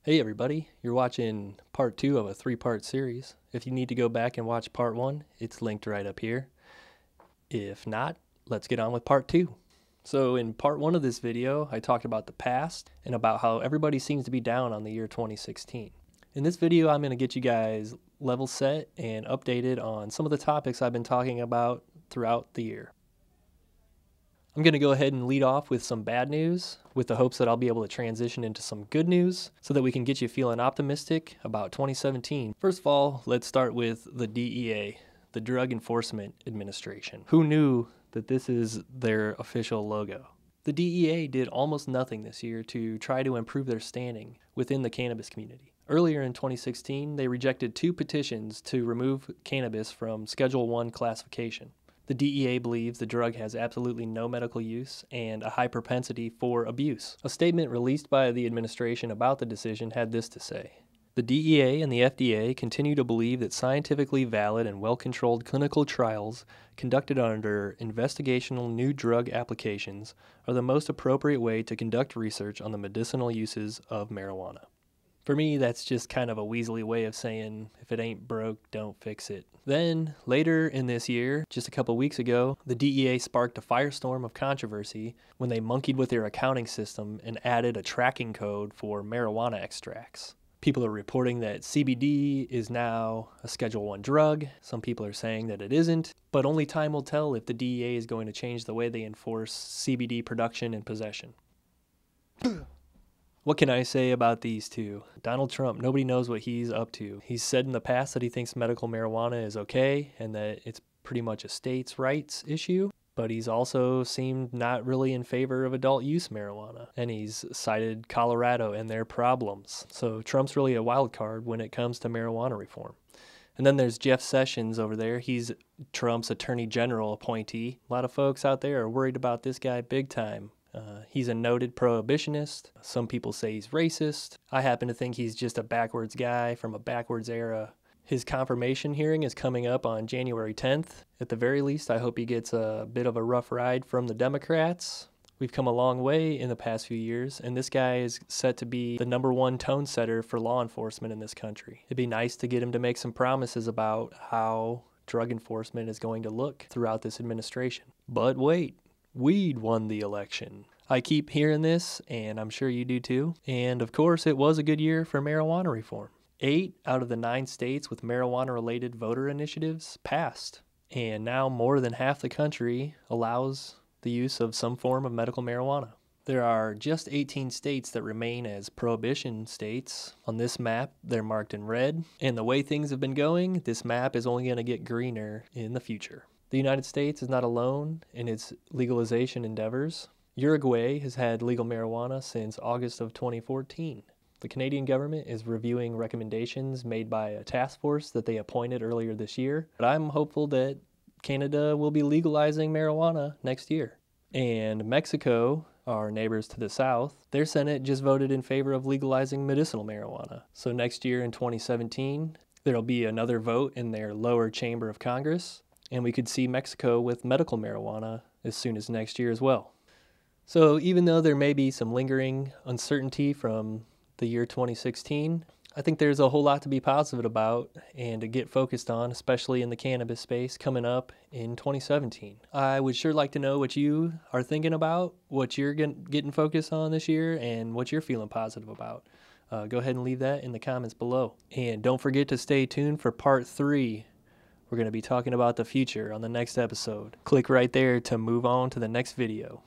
Hey everybody, you're watching part 2 of a 3-part series. If you need to go back and watch part 1, it's linked right up here. If not, let's get on with part 2. So in part 1 of this video, I talked about the past and about how everybody seems to be down on the year 2016. In this video, I'm going to get you guys level set and updated on some of the topics I've been talking about throughout the year. I'm going to go ahead and lead off with some bad news with the hopes that I'll be able to transition into some good news so that we can get you feeling optimistic about 2017. First of all, let's start with the DEA, the Drug Enforcement Administration. Who knew that this is their official logo? The DEA did almost nothing this year to try to improve their standing within the cannabis community. Earlier in 2016, they rejected 2 petitions to remove cannabis from Schedule I classification. The DEA believes the drug has absolutely no medical use and a high propensity for abuse. A statement released by the administration about the decision had this to say: "The DEA and the FDA continue to believe that scientifically valid and well-controlled clinical trials conducted under investigational new drug applications are the most appropriate way to conduct research on the medicinal uses of marijuana." For me, that's just kind of a weaselly way of saying, if it ain't broke, don't fix it. Then, later in this year, just a couple weeks ago, the DEA sparked a firestorm of controversy when they monkeyed with their accounting system and added a tracking code for marijuana extracts. People are reporting that CBD is now a Schedule I drug. Some people are saying that it isn't, but only time will tell if the DEA is going to change the way they enforce CBD production and possession. What can I say about these two? Donald Trump, nobody knows what he's up to. He's said in the past that he thinks medical marijuana is okay and that it's pretty much a states' rights issue, but he's also seemed not really in favor of adult use marijuana, and he's cited Colorado and their problems. So Trump's really a wild card when it comes to marijuana reform. And then there's Jeff Sessions over there. He's Trump's attorney general appointee. A lot of folks out there are worried about this guy big time. He's a noted prohibitionist. Some people say he's racist. I happen to think he's just a backwards guy from a backwards era. His confirmation hearing is coming up on January 10th. At the very least, I hope he gets a bit of a rough ride from the Democrats. We've come a long way in the past few years, and this guy is set to be the #1 tone setter for law enforcement in this country. It'd be nice to get him to make some promises about how drug enforcement is going to look throughout this administration. But wait. Weed won the election. I keep hearing this, and I'm sure you do too. And of course, it was a good year for marijuana reform. 8 out of the 9 states with marijuana-related voter initiatives passed. And now more than half the country allows the use of some form of medical marijuana. There are just 18 states that remain as prohibition states. On this map, they're marked in red. And the way things have been going, this map is only going to get greener in the future. The United States is not alone in its legalization endeavors. Uruguay has had legal marijuana since August of 2014. The Canadian government is reviewing recommendations made by a task force that they appointed earlier this year. But I'm hopeful that Canada will be legalizing marijuana next year. And Mexico, our neighbors to the south, their Senate just voted in favor of legalizing medicinal marijuana. So next year in 2017, there'll be another vote in their lower chamber of Congress. And we could see Mexico with medical marijuana as soon as next year as well. So even though there may be some lingering uncertainty from the year 2016, I think there's a whole lot to be positive about and to get focused on, especially in the cannabis space coming up in 2017. I would sure like to know what you are thinking about, what you're getting focused on this year, and what you're feeling positive about. Go ahead and leave that in the comments below. And don't forget to stay tuned for part 3. We're going to be talking about the future on the next episode. Click right there to move on to the next video.